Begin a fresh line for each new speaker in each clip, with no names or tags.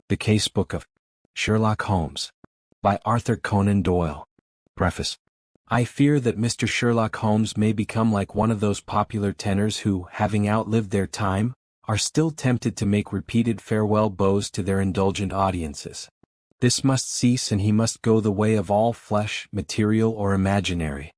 The Case-Book of Sherlock Holmes by Arthur Conan Doyle. Preface. I fear that Mr. Sherlock Holmes may become like one of those popular tenors who, having outlived their time, are still tempted to make repeated farewell bows to their indulgent audiences. This must cease, and he must go the way of all flesh, material or imaginary.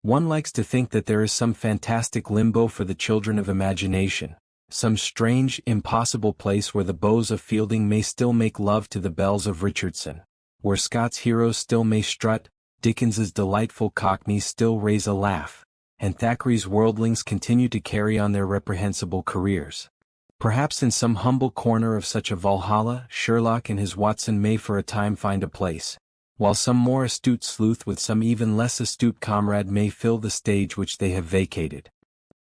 One likes to think that there is some fantastic limbo for the children of imagination, some strange, impossible place where the bows of Fielding may still make love to the bells of Richardson, where Scott's heroes still may strut, Dickens's delightful cockneys still raise a laugh, and Thackeray's worldlings continue to carry on their reprehensible careers. Perhaps in some humble corner of such a Valhalla, Sherlock and his Watson may for a time find a place, while some more astute sleuth with some even less astute comrade may fill the stage which they have vacated.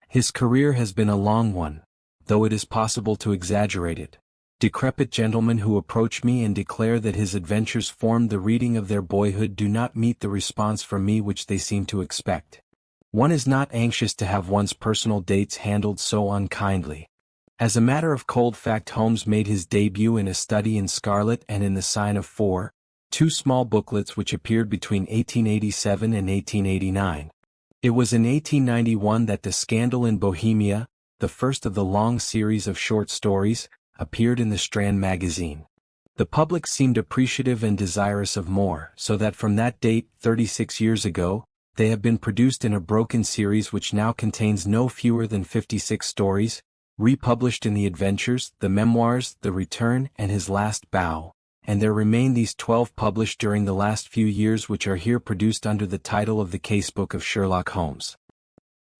His career has been a long one, though it is possible to exaggerate it. Decrepit gentlemen who approach me and declare that his adventures formed the reading of their boyhood do not meet the response from me which they seem to expect. One is not anxious to have one's personal dates handled so unkindly. As a matter of cold fact, Holmes made his debut in A Study in Scarlet and in The Sign of Four, two small booklets which appeared between 1887 and 1889. It was in 1891 that The Scandal in Bohemia, the first of the long series of short stories, appeared in the Strand magazine. The public seemed appreciative and desirous of more, so that from that date, 36 years ago, they have been produced in a broken series which now contains no fewer than 56 stories, republished in The Adventures, The Memoirs, The Return, and His Last Bow, and there remain these 12 published during the last few years which are here produced under the title of The Case-Book of Sherlock Holmes.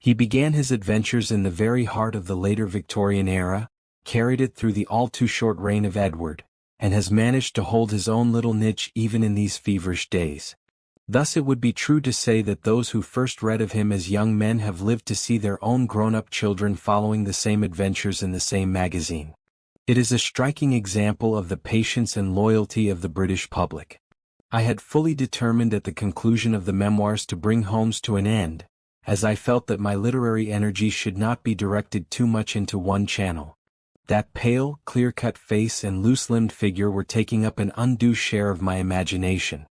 He began his adventures in the very heart of the later Victorian era, carried it through the all-too-short reign of Edward, and has managed to hold his own little niche even in these feverish days. Thus it would be true to say that those who first read of him as young men have lived to see their own grown-up children following the same adventures in the same magazine. It is a striking example of the patience and loyalty of the British public. I had fully determined at the conclusion of the memoirs to bring Holmes to an end, as I felt that my literary energy should not be directed too much into one channel. That pale, clear-cut face and loose-limbed figure were taking up an undue share of my imagination.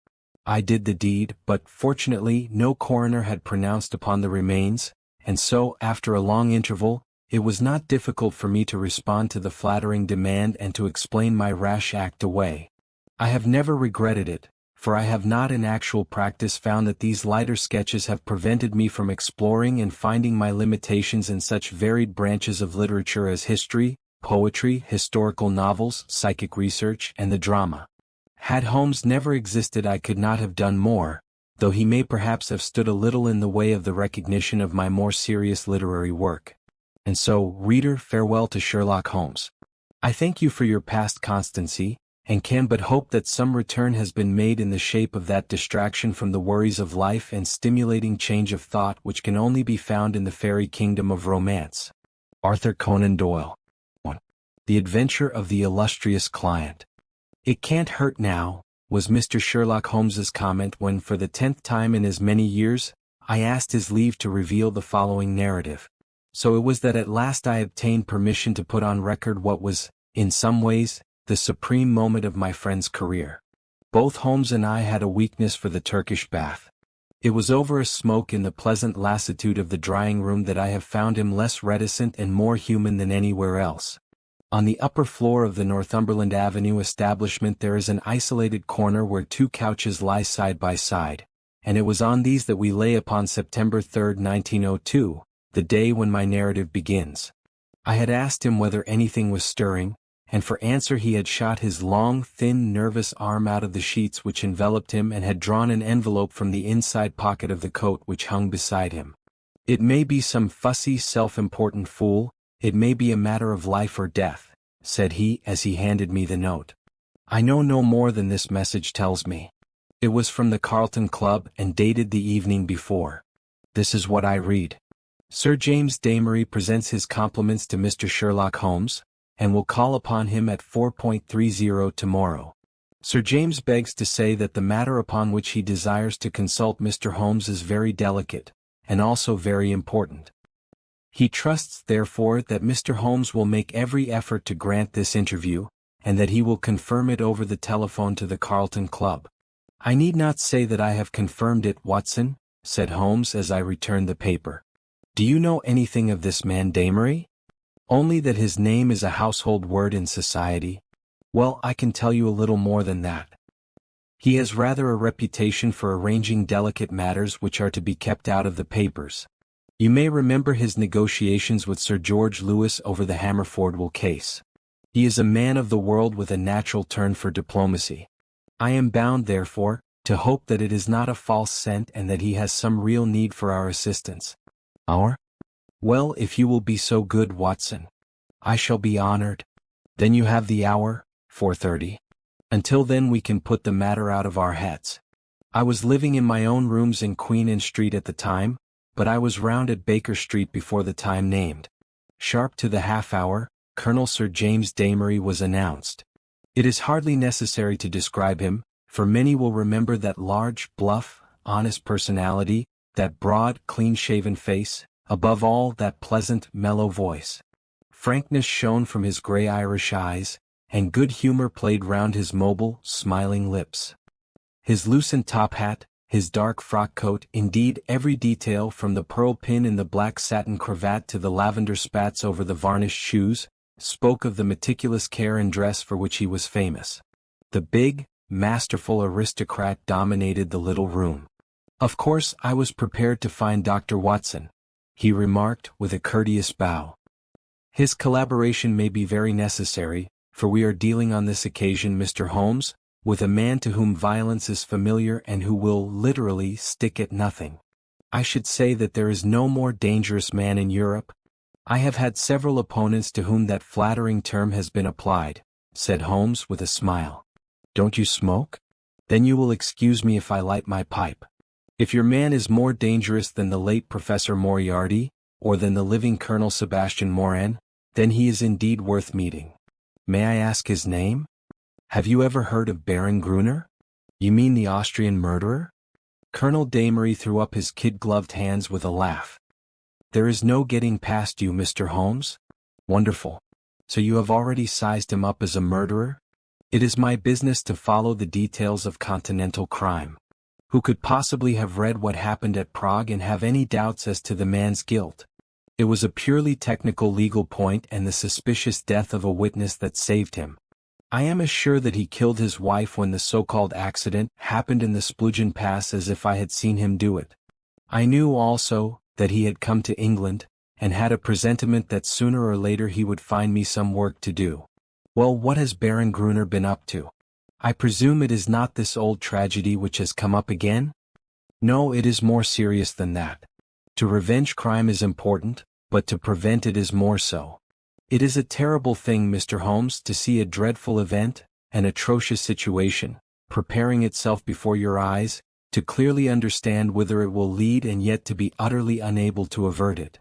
I did the deed, but fortunately no coroner had pronounced upon the remains, and so, after a long interval, it was not difficult for me to respond to the flattering demand and to explain my rash act away. I have never regretted it, for I have not in actual practice found that these lighter sketches have prevented me from exploring and finding my limitations in such varied branches of literature as history, poetry, historical novels, psychic research, and the drama. Had Holmes never existed, I could not have done more, though he may perhaps have stood a little in the way of the recognition of my more serious literary work. And so, reader, farewell to Sherlock Holmes. I thank you for your past constancy, and can but hope that some return has been made in the shape of that distraction from the worries of life and stimulating change of thought which can only be found in the fairy kingdom of romance. Arthur Conan Doyle. 1. The Adventure of the Illustrious Client. "It can't hurt now," was Mr. Sherlock Holmes's comment when, for the 10th time in as many years, I asked his leave to reveal the following narrative. So it was that at last I obtained permission to put on record what was, in some ways, the supreme moment of my friend's career. Both Holmes and I had a weakness for the Turkish bath. It was over a smoke in the pleasant lassitude of the drying room that I have found him less reticent and more human than anywhere else. On the upper floor of the Northumberland Avenue establishment there is an isolated corner where two couches lie side by side, and it was on these that we lay upon September 3, 1902, the day when my narrative begins. I had asked him whether anything was stirring, and for answer he had shot his long, thin, nervous arm out of the sheets which enveloped him and had drawn an envelope from the inside pocket of the coat which hung beside him. "It may be some fussy, self-important fool, it may be a matter of life or death," said he as he handed me the note. I know no more than this message tells me. It was from the Carlton Club and dated the evening before. This is what I read. "Sir James Damery presents his compliments to Mr. Sherlock Holmes, and will call upon him at 4:30 tomorrow. Sir James begs to say that the matter upon which he desires to consult Mr. Holmes is very delicate, and also very important. He trusts, therefore, that Mr. Holmes will make every effort to grant this interview, and that he will confirm it over the telephone to the Carlton Club. I need not say that I have confirmed it, Watson, said Holmes as I returned the paper. Do you know anything of this man Damery? Only that his name is a household word in society. Well, I can tell you a little more than that. He has rather a reputation for arranging delicate matters which are to be kept out of the papers. You may remember his negotiations with Sir George Lewis over the Hammerfordwell case. He is a man of the world with a natural turn for diplomacy. I am bound, therefore, to hope that it is not a false scent and that he has some real need for our assistance. Our? Well, if you will be so good, Watson. I shall be honored. Then you have the hour, 4:30. Until then we can put the matter out of our heads. I was living in my own rooms in Queen Anne Street at the time, but I was round at Baker Street before the time named. Sharp to the half-hour, Colonel Sir James Damery was announced. It is hardly necessary to describe him, for many will remember that large, bluff, honest personality, that broad, clean-shaven face, above all that pleasant, mellow voice. Frankness shone from his grey Irish eyes, and good humor played round his mobile, smiling lips. His loosened top hat, his dark frock coat, indeed every detail from the pearl pin in the black satin cravat to the lavender spats over the varnished shoes, spoke of the meticulous care and dress for which he was famous. The big, masterful aristocrat dominated the little room. Of course I was prepared to find Dr. Watson, he remarked with a courteous bow. His collaboration may be very necessary, for we are dealing on this occasion, Mr. Holmes, with a man to whom violence is familiar and who will literally stick at nothing. I should say that there is no more dangerous man in Europe. I have had several opponents to whom that flattering term has been applied, said Holmes with a smile. Don't you smoke? Then you will excuse me if I light my pipe. If your man is more dangerous than the late Professor Moriarty, or than the living Colonel Sebastian Moran, then he is indeed worth meeting. May I ask his name? Have you ever heard of Baron Gruner? You mean the Austrian murderer? Colonel Damery threw up his kid-gloved hands with a laugh. There is no getting past you, Mr. Holmes? Wonderful. So you have already sized him up as a murderer? It is my business to follow the details of continental crime. Who could possibly have read what happened at Prague and have any doubts as to the man's guilt? It was a purely technical legal point and the suspicious death of a witness that saved him. I am as sure that he killed his wife when the so-called accident happened in the Splugen Pass as if I had seen him do it. I knew also that he had come to England, and had a presentiment that sooner or later he would find me some work to do. Well, what has Baron Gruner been up to? I presume it is not this old tragedy which has come up again? No, it is more serious than that. To revenge crime is important, but to prevent it is more so. It is a terrible thing, Mr. Holmes, to see a dreadful event, an atrocious situation, preparing itself before your eyes, to clearly understand whither it will lead and yet to be utterly unable to avert it.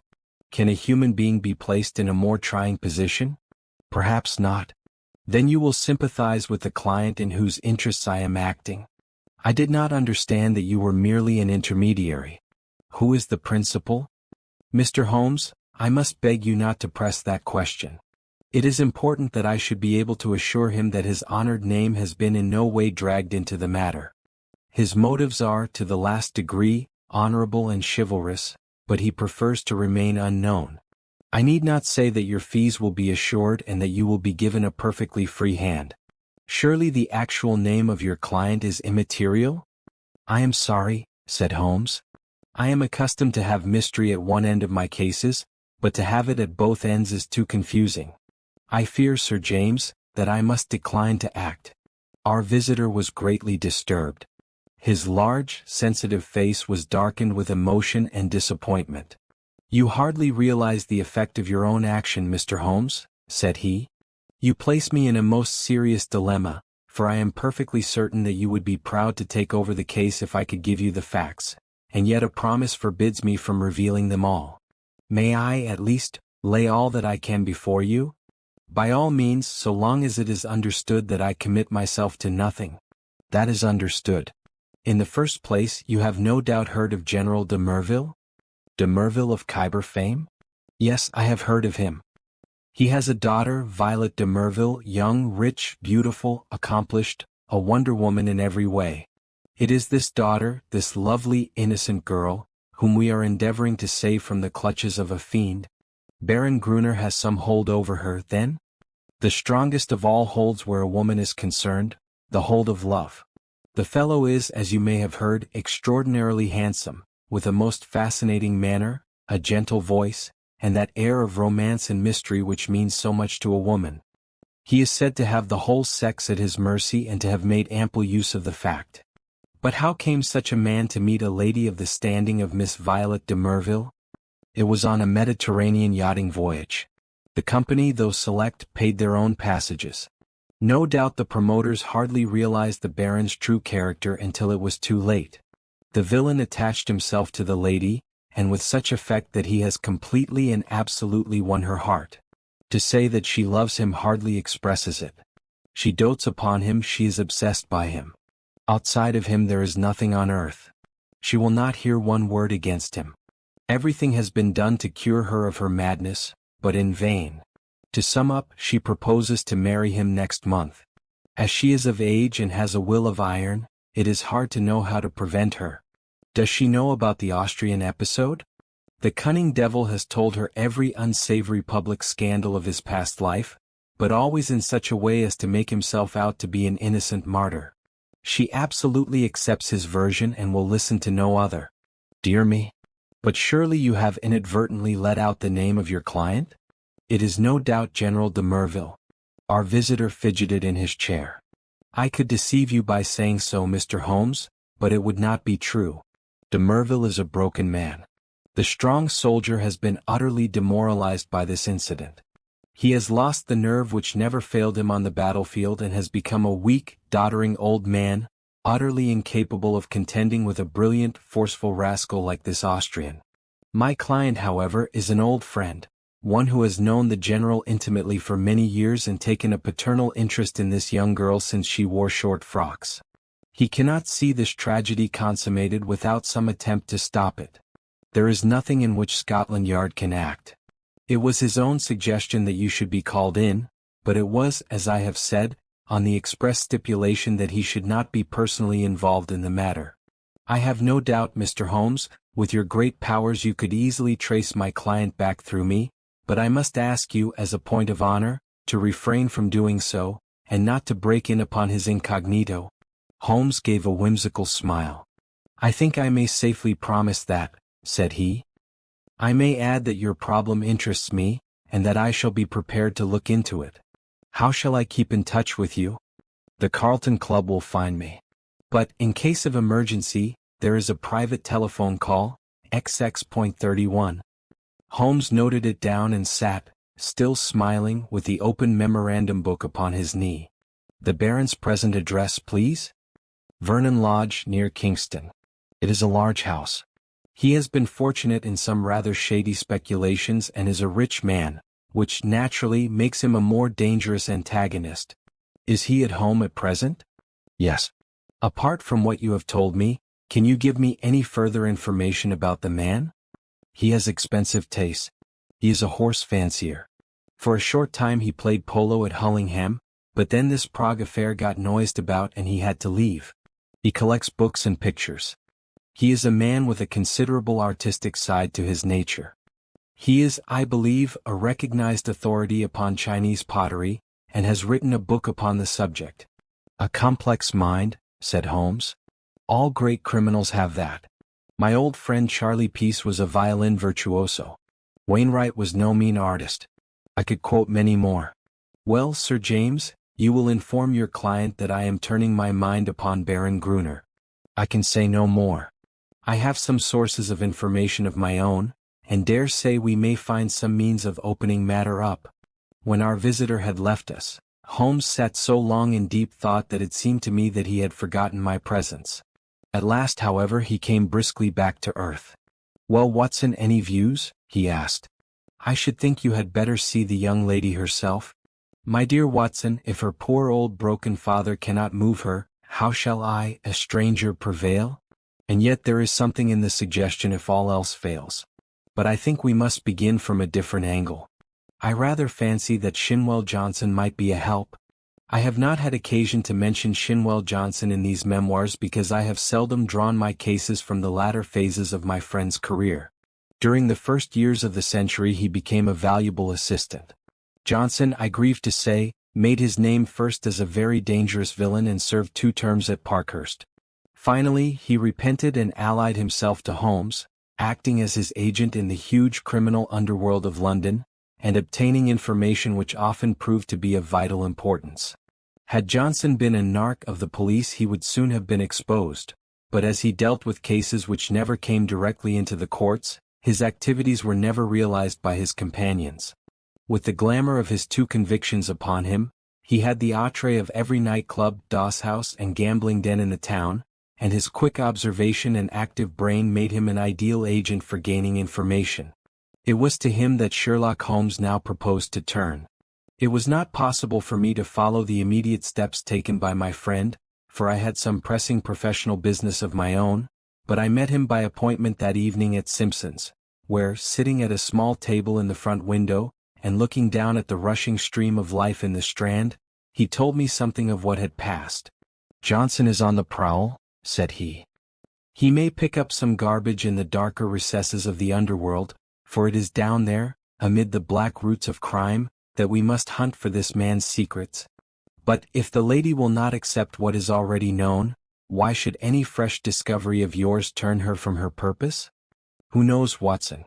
Can a human being be placed in a more trying position? Perhaps not. Then you will sympathize with the client in whose interests I am acting. I did not understand that you were merely an intermediary. Who is the principal? Mr. Holmes, I must beg you not to press that question. It is important that I should be able to assure him that his honored name has been in no way dragged into the matter. His motives are, to the last degree, honorable and chivalrous, but he prefers to remain unknown. I need not say that your fees will be assured and that you will be given a perfectly free hand. Surely the actual name of your client is immaterial? I am sorry, said Holmes. I am accustomed to have mystery at one end of my cases, but to have it at both ends is too confusing. I fear, Sir James, that I must decline to act. Our visitor was greatly disturbed. His large, sensitive face was darkened with emotion and disappointment. You hardly realize the effect of your own action, Mr. Holmes, said he. You place me in a most serious dilemma, for I am perfectly certain that you would be proud to take over the case if I could give you the facts, and yet a promise forbids me from revealing them all. May I, at least, lay all that I can before you? By all means, so long as it is understood that I commit myself to nothing. That is understood. In the first place, you have no doubt heard of General de Merville? De Merville of Khyber fame? Yes, I have heard of him. He has a daughter, Violet de Merville, young, rich, beautiful, accomplished, a wonder woman in every way. It is this daughter, this lovely, innocent girl, whom we are endeavoring to save from the clutches of a fiend. Baron Gruner has some hold over her, then? The strongest of all holds where a woman is concerned, the hold of love. The fellow is, as you may have heard, extraordinarily handsome, with a most fascinating manner, a gentle voice, and that air of romance and mystery which means so much to a woman. He is said to have the whole sex at his mercy and to have made ample use of the fact. But how came such a man to meet a lady of the standing of Miss Violet de Merville? It was on a Mediterranean yachting voyage. The company, though select, paid their own passages. No doubt the promoters hardly realized the Baron's true character until it was too late. The villain attached himself to the lady, and with such effect that he has completely and absolutely won her heart. To say that she loves him hardly expresses it. She dotes upon him, she is obsessed by him. Outside of him there is nothing on earth. She will not hear one word against him. Everything has been done to cure her of her madness, but in vain. To sum up, she proposes to marry him next month. As she is of age and has a will of iron, it is hard to know how to prevent her. Does she know about the Austrian episode? The cunning devil has told her every unsavory public scandal of his past life, but always in such a way as to make himself out to be an innocent martyr. She absolutely accepts his version and will listen to no other. Dear me! But surely you have inadvertently let out the name of your client? It is no doubt General de Merville. Our visitor fidgeted in his chair. I could deceive you by saying so, Mr. Holmes, but it would not be true. De Merville is a broken man. The strong soldier has been utterly demoralized by this incident. He has lost the nerve which never failed him on the battlefield and has become a weak, doddering old man, utterly incapable of contending with a brilliant, forceful rascal like this Austrian. My client, however, is an old friend, one who has known the general intimately for many years and taken a paternal interest in this young girl since she wore short frocks. He cannot see this tragedy consummated without some attempt to stop it. There is nothing in which Scotland Yard can act. It was his own suggestion that you should be called in, but it was, as I have said, on the express stipulation that he should not be personally involved in the matter. I have no doubt, Mr. Holmes, with your great powers you could easily trace my client back through me, but I must ask you, as a point of honor, to refrain from doing so, and not to break in upon his incognito. Holmes gave a whimsical smile. I think I may safely promise that, said he. I may add that your problem interests me, and that I shall be prepared to look into it. How shall I keep in touch with you? The Carlton Club will find me. But, in case of emergency, there is a private telephone call, XX.31. Holmes noted it down and sat, still smiling, with the open memorandum book upon his knee. The Baron's present address, please? Vernon Lodge, near Kingston. It is a large house. He has been fortunate in some rather shady speculations and is a rich man, which naturally makes him a more dangerous antagonist. Is he at home at present? Yes. Apart from what you have told me, can you give me any further information about the man? He has expensive tastes. He is a horse fancier. For a short time he played polo at Hullingham, but then this Prague affair got noised about and he had to leave. He collects books and pictures. He is a man with a considerable artistic side to his nature. He is, I believe, a recognized authority upon Chinese pottery, and has written a book upon the subject. A complex mind, said Holmes. All great criminals have that. My old friend Charlie Peace was a violin virtuoso. Wainwright was no mean artist. I could quote many more. Well, Sir James, you will inform your client that I am turning my mind upon Baron Gruner. I can say no more. I have some sources of information of my own, and dare say we may find some means of opening matter up. When our visitor had left us, Holmes sat so long in deep thought that it seemed to me that he had forgotten my presence. At last, however, he came briskly back to earth. Well, Watson, any views? He asked. I should think you had better see the young lady herself. My dear Watson, if her poor old broken father cannot move her, how shall I, a stranger, prevail? And yet there is something in the suggestion if all else fails. But I think we must begin from a different angle. I rather fancy that Shinwell Johnson might be a help. I have not had occasion to mention Shinwell Johnson in these memoirs because I have seldom drawn my cases from the latter phases of my friend's career. During the first years of the century he became a valuable assistant. Johnson, I grieve to say, made his name first as a very dangerous villain and served 2 terms at Parkhurst. Finally, he repented and allied himself to Holmes, acting as his agent in the huge criminal underworld of London, and obtaining information which often proved to be of vital importance. Had Johnson been a narc of the police he would soon have been exposed, but as he dealt with cases which never came directly into the courts, his activities were never realized by his companions. With the glamour of his 2 convictions upon him, he had the entree of every nightclub, dosshouse and gambling den in the town, and his quick observation and active brain made him an ideal agent for gaining information. It was to him that Sherlock Holmes now proposed to turn. It was not possible for me to follow the immediate steps taken by my friend, for I had some pressing professional business of my own, but I met him by appointment that evening at Simpson's, where, sitting at a small table in the front window, and looking down at the rushing stream of life in the Strand, he told me something of what had passed. "Johnson is on the prowl," said he. "He may pick up some garbage in the darker recesses of the underworld, for it is down there, amid the black roots of crime, that we must hunt for this man's secrets. But if the lady will not accept what is already known, why should any fresh discovery of yours turn her from her purpose? Who knows, Watson?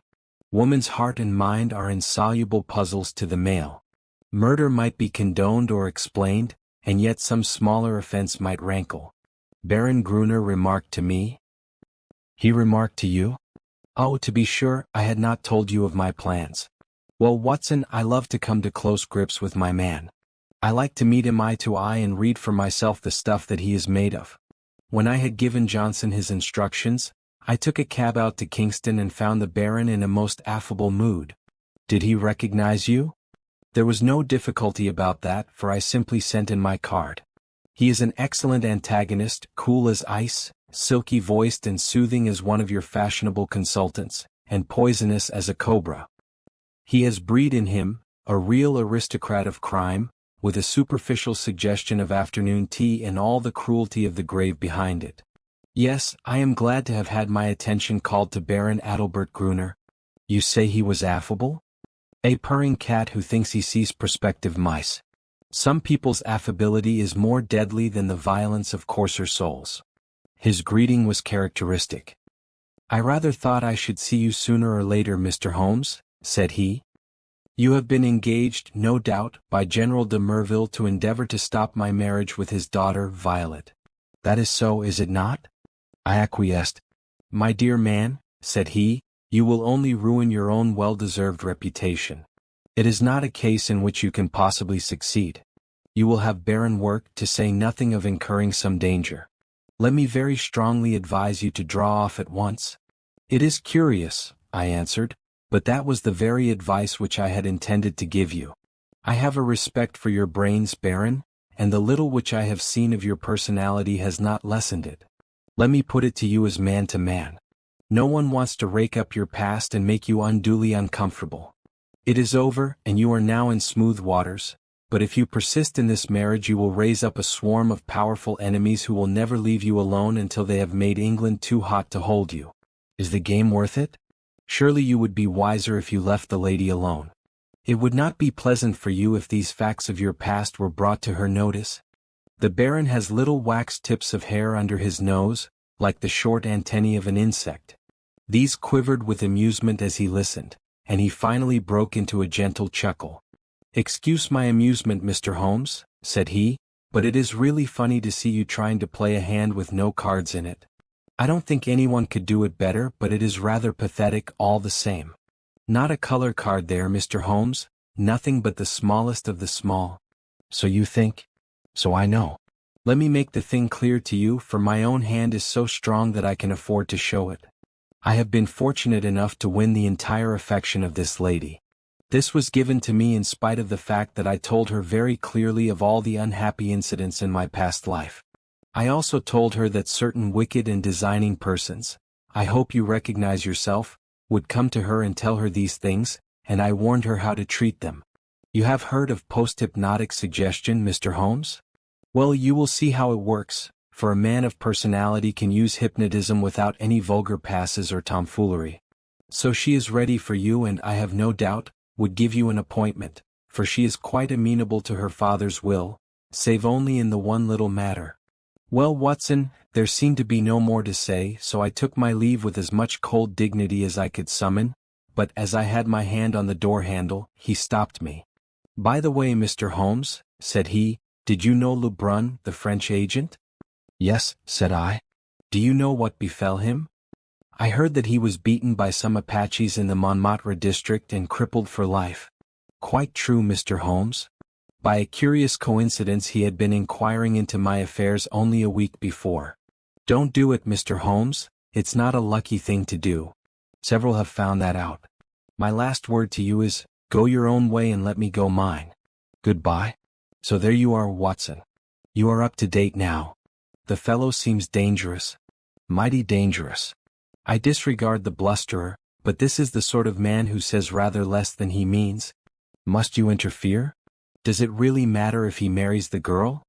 Woman's heart and mind are insoluble puzzles to the male. Murder might be condoned or explained, and yet some smaller offense might rankle. Baron Gruner remarked to me." "He remarked to you?" "Oh, to be sure, I had not told you of my plans. Well, Watson, I love to come to close grips with my man. I like to meet him eye to eye and read for myself the stuff that he is made of. When I had given Johnson his instructions, I took a cab out to Kingston and found the Baron in a most affable mood." "Did he recognize you?" "There was no difficulty about that, for I simply sent in my card. He is an excellent antagonist, cool as ice, silky-voiced and soothing as one of your fashionable consultants, and poisonous as a cobra. He has breed in him, a real aristocrat of crime, with a superficial suggestion of afternoon tea and all the cruelty of the grave behind it. Yes, I am glad to have had my attention called to Baron Adalbert Gruner. You say he was affable? A purring cat who thinks he sees prospective mice. Some people's affability is more deadly than the violence of coarser souls. His greeting was characteristic. "I rather thought I should see you sooner or later, Mr. Holmes," said he. "You have been engaged, no doubt, by General de Merville to endeavor to stop my marriage with his daughter, Violet. That is so, is it not?" I acquiesced. "My dear man," said he, "you will only ruin your own well-deserved reputation. It is not a case in which you can possibly succeed. You will have barren work, to say nothing of incurring some danger. Let me very strongly advise you to draw off at once." "It is curious," I answered, "but that was the very advice which I had intended to give you. I have a respect for your brains, Baron, and the little which I have seen of your personality has not lessened it. Let me put it to you as man to man. No one wants to rake up your past and make you unduly uncomfortable. It is over, and you are now in smooth waters, but if you persist in this marriage you will raise up a swarm of powerful enemies who will never leave you alone until they have made England too hot to hold you. Is the game worth it? Surely you would be wiser if you left the lady alone. It would not be pleasant for you if these facts of your past were brought to her notice. The Baron has little wax tips of hair under his nose, like the short antennae of an insect. These quivered with amusement as he listened, and he finally broke into a gentle chuckle. "Excuse my amusement, Mr. Holmes," said he, "but it is really funny to see you trying to play a hand with no cards in it. I don't think anyone could do it better, but it is rather pathetic all the same. Not a color card there, Mr. Holmes, nothing but the smallest of the small. So you think? So I know. Let me make the thing clear to you, for my own hand is so strong that I can afford to show it. I have been fortunate enough to win the entire affection of this lady. This was given to me in spite of the fact that I told her very clearly of all the unhappy incidents in my past life. I also told her that certain wicked and designing persons, I hope you recognize yourself, would come to her and tell her these things, and I warned her how to treat them. You have heard of post-hypnotic suggestion, Mr. Holmes? Well, you will see how it works, for a man of personality can use hypnotism without any vulgar passes or tomfoolery. So she is ready for you, and I have no doubt, would give you an appointment, for she is quite amenable to her father's will, save only in the one little matter. Well, Watson, there seemed to be no more to say, so I took my leave with as much cold dignity as I could summon, but as I had my hand on the door handle, he stopped me. By the way, Mr. Holmes, said he, did you know Lebrun, the French agent? Yes, said I. Do you know what befell him? I heard that he was beaten by some Apaches in the Montmartre district and crippled for life. Quite true, Mr. Holmes. By a curious coincidence he had been inquiring into my affairs only a week before. Don't do it, Mr. Holmes, it's not a lucky thing to do. Several have found that out. My last word to you is, go your own way and let me go mine. Goodbye. So there you are, Watson. You are up to date now. The fellow seems dangerous. Mighty dangerous. I disregard the blusterer, but this is the sort of man who says rather less than he means. Must you interfere? Does it really matter if he marries the girl?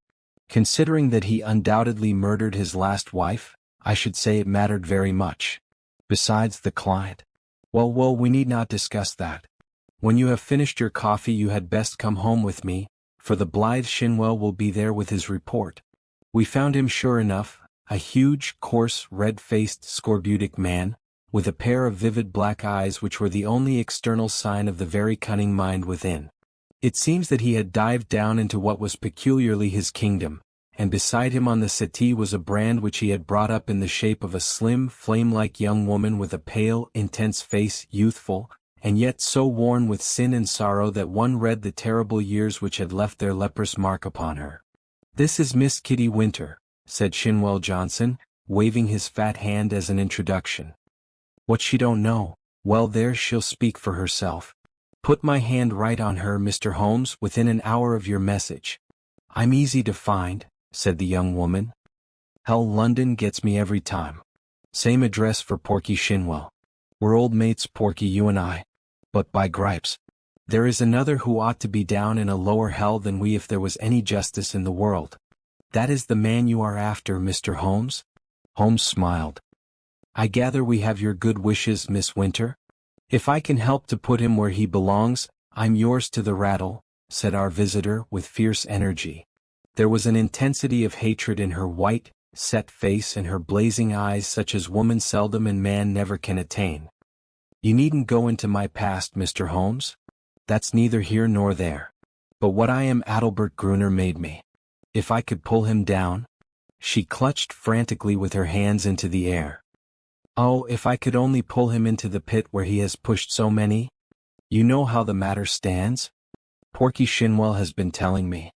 Considering that he undoubtedly murdered his last wife, I should say it mattered very much. Besides the client. Well, we need not discuss that. When you have finished your coffee you had best come home with me, for the blithe Shinwell will be there with his report. We found him sure enough, a huge, coarse, red-faced, scorbutic man, with a pair of vivid black eyes which were the only external sign of the very cunning mind within. It seems that he had dived down into what was peculiarly his kingdom, and beside him on the settee was a brand which he had brought up in the shape of a slim, flame-like young woman with a pale, intense face, youthful, and yet so worn with sin and sorrow that one read the terrible years which had left their leprous mark upon her. This is Miss Kitty Winter, said Shinwell Johnson, waving his fat hand as an introduction. What she don't know, well there she'll speak for herself. Put my hand right on her, Mr. Holmes, within an hour of your message. I'm easy to find, said the young woman. Hell, London gets me every time. Same address for Porky Shinwell. We're old mates, Porky, you and I. But by gripes, there is another who ought to be down in a lower hell than we if there was any justice in the world. That is the man you are after, Mr. Holmes? Holmes smiled. I gather we have your good wishes, Miss Winter? If I can help to put him where he belongs, I'm yours to the rattle, said our visitor with fierce energy. There was an intensity of hatred in her white, set face and her blazing eyes such as woman seldom and man never can attain. You needn't go into my past, Mr. Holmes. That's neither here nor there. But what I am Adalbert Gruner made me. If I could pull him down. She clutched frantically with her hands into the air. Oh, if I could only pull him into the pit where he has pushed so many. You know how the matter stands? Porky Shinwell has been telling me.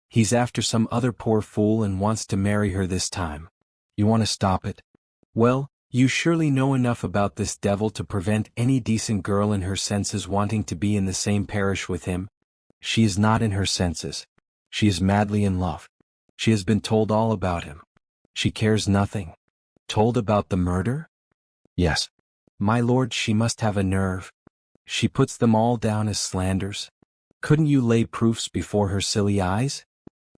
He's after some other poor fool and wants to marry her this time. You want to stop it? Well, you surely know enough about this devil to prevent any decent girl in her senses wanting to be in the same parish with him. She is not in her senses. She is madly in love. She has been told all about him. She cares nothing. Told about the murder? Yes. My lord, she must have a nerve. She puts them all down as slanders. Couldn't you lay proofs before her silly eyes?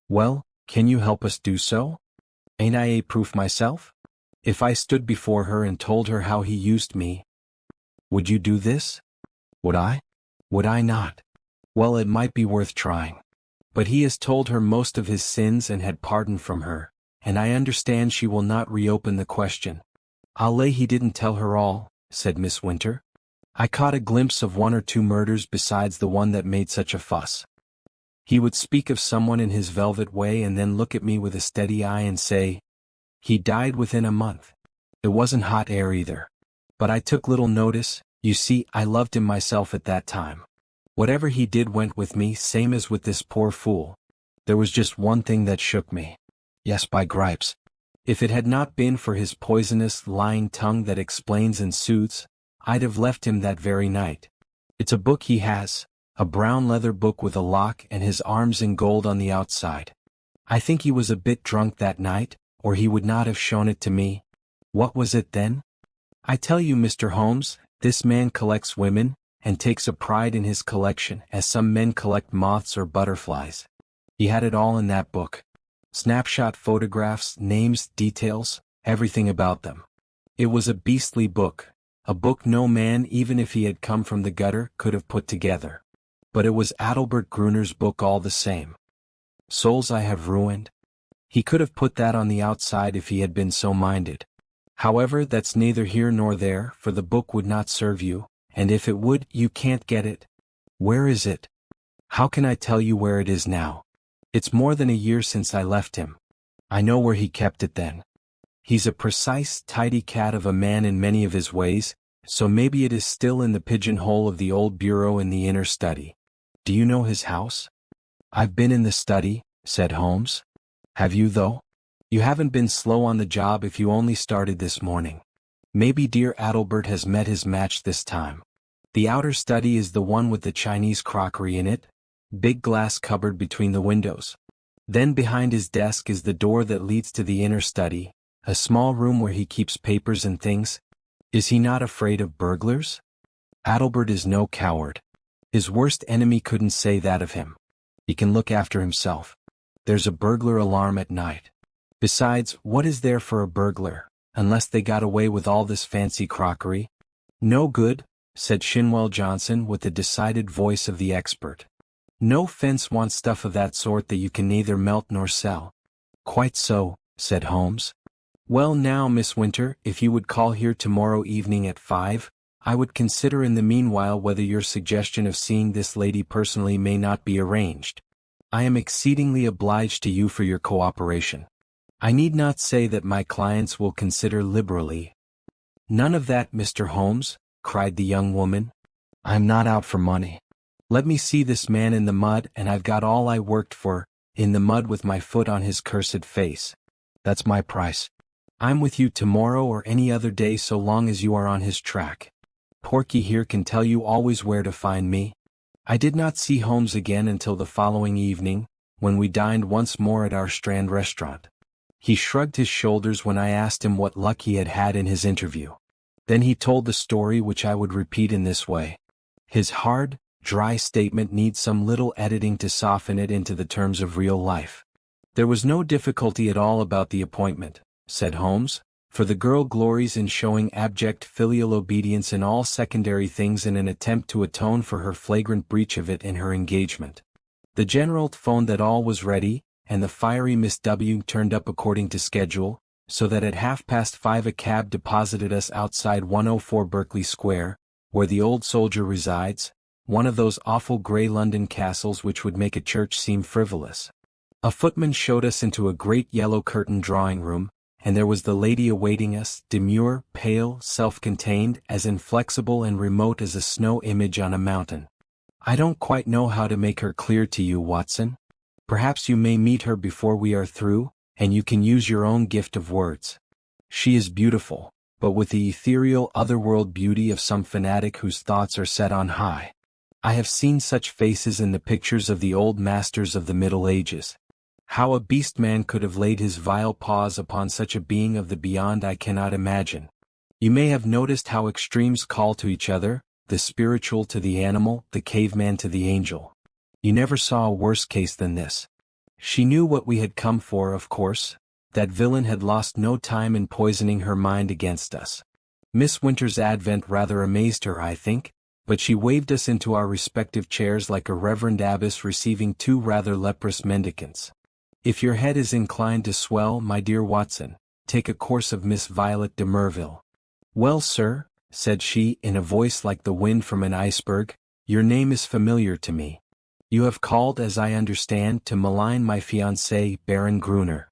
Well, can you help us do so? Ain't I a proof myself? If I stood before her and told her how he used me, would you do this? Would I? Would I not? Well, it might be worth trying. But he has told her most of his sins and had pardon from her, and I understand she will not reopen the question. I'll lay he didn't tell her all, said Miss Winter. I caught a glimpse of one or two murders besides the one that made such a fuss. He would speak of someone in his velvet way and then look at me with a steady eye and say, he died within a month. It wasn't hot air either. But I took little notice. You see, I loved him myself at that time. Whatever he did went with me, same as with this poor fool. There was just one thing that shook me. Yes, by gripes. If it had not been for his poisonous, lying tongue that explains and soothes, I'd have left him that very night. It's a book he has, a brown leather book with a lock and his arms in gold on the outside. I think he was a bit drunk that night, or he would not have shown it to me. What was it then? I tell you, Mr. Holmes, this man collects women, and takes a pride in his collection as some men collect moths or butterflies. He had it all in that book. Snapshot photographs, names, details, everything about them. It was a beastly book, a book no man, even if he had come from the gutter, could have put together. But it was Adalbert Gruner's book all the same. Souls I have ruined. He could have put that on the outside if he had been so minded. However, that's neither here nor there, for the book would not serve you, and if it would, you can't get it. Where is it? How can I tell you where it is now? It's more than a year since I left him. I know where he kept it then. He's a precise, tidy cat of a man in many of his ways, so maybe it is still in the pigeonhole of the old bureau in the inner study. Do you know his house? I've been in the study, said Holmes. Have you though? You haven't been slow on the job if you only started this morning. Maybe dear Adalbert has met his match this time. The outer study is the one with the Chinese crockery in it, big glass cupboard between the windows. Then behind his desk is the door that leads to the inner study, a small room where he keeps papers and things. Is he not afraid of burglars? Adalbert is no coward. His worst enemy couldn't say that of him. He can look after himself. There's a burglar alarm at night. Besides, what is there for a burglar, unless they got away with all this fancy crockery? No good, said Shinwell Johnson with the decided voice of the expert. No fence wants stuff of that sort that you can neither melt nor sell. Quite so, said Holmes. Well now, Miss Winter, if you would call here tomorrow evening at 5, I would consider in the meanwhile whether your suggestion of seeing this lady personally may not be arranged. I am exceedingly obliged to you for your cooperation. I need not say that my clients will consider liberally. None of that, Mr. Holmes, cried the young woman. I'm not out for money. Let me see this man in the mud and I've got all I worked for, in the mud with my foot on his cursed face. That's my price. I'm with you tomorrow or any other day so long as you are on his track. Porky here can tell you always where to find me. I did not see Holmes again until the following evening, when we dined once more at our Strand restaurant. He shrugged his shoulders when I asked him what luck he had had in his interview. Then he told the story which I would repeat in this way. His hard, dry statement needs some little editing to soften it into the terms of real life. There was no difficulty at all about the appointment, said Holmes, for the girl glories in showing abject filial obedience in all secondary things in an attempt to atone for her flagrant breach of it in her engagement. The general phoned that all was ready, and the fiery Miss W turned up according to schedule, so that at 5:30 a cab deposited us outside 104 Berkeley Square, where the old soldier resides, one of those awful grey London castles which would make a church seem frivolous. A footman showed us into a great yellow-curtained drawing-room, and there was the lady awaiting us, demure, pale, self-contained, as inflexible and remote as a snow image on a mountain. I don't quite know how to make her clear to you, Watson. Perhaps you may meet her before we are through, and you can use your own gift of words. She is beautiful, but with the ethereal otherworld beauty of some fanatic whose thoughts are set on high. I have seen such faces in the pictures of the old masters of the Middle Ages. How a beast man could have laid his vile paws upon such a being of the beyond I cannot imagine. You may have noticed how extremes call to each other, the spiritual to the animal, the caveman to the angel. You never saw a worse case than this. She knew what we had come for, of course. That villain had lost no time in poisoning her mind against us. Miss Winter's advent rather amazed her, I think, but she waved us into our respective chairs like a reverend abbess receiving two rather leprous mendicants. If your head is inclined to swell, my dear Watson, take a course of Miss Violet de Merville. Well, sir, said she in a voice like the wind from an iceberg, your name is familiar to me. You have called, as I understand, to malign my fiancé, Baron Gruner.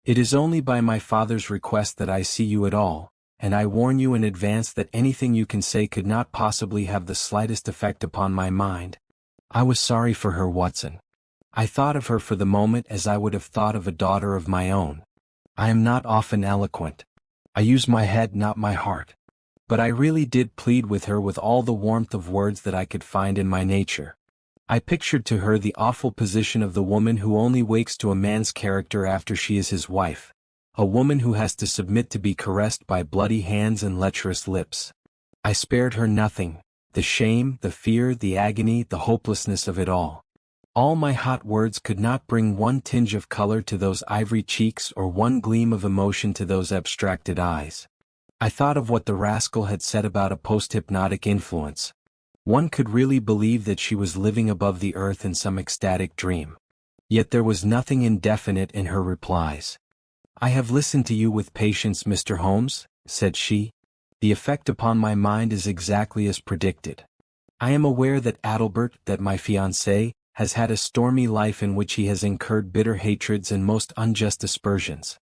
It is only by my father's request that I see you at all, and I warn you in advance that anything you can say could not possibly have the slightest effect upon my mind. I was sorry for her, Watson. I thought of her for the moment as I would have thought of a daughter of my own. I am not often eloquent. I use my head, not my heart. But I really did plead with her with all the warmth of words that I could find in my nature. I pictured to her the awful position of the woman who only wakes to a man's character after she is his wife, a woman who has to submit to be caressed by bloody hands and lecherous lips. I spared her nothing, The shame, the fear, the agony, the hopelessness of it all. All my hot words could not bring one tinge of color to those ivory cheeks or one gleam of emotion to those abstracted eyes. I thought of what the rascal had said about a post-hypnotic influence. One could really believe that she was living above the earth in some ecstatic dream. Yet there was nothing indefinite in her replies. "I have listened to you with patience, Mr. Holmes," said she. "The effect upon my mind is exactly as predicted. I am aware that Adalbert, that my fiancé, has had a stormy life in which he has incurred bitter hatreds and most unjust aspersions.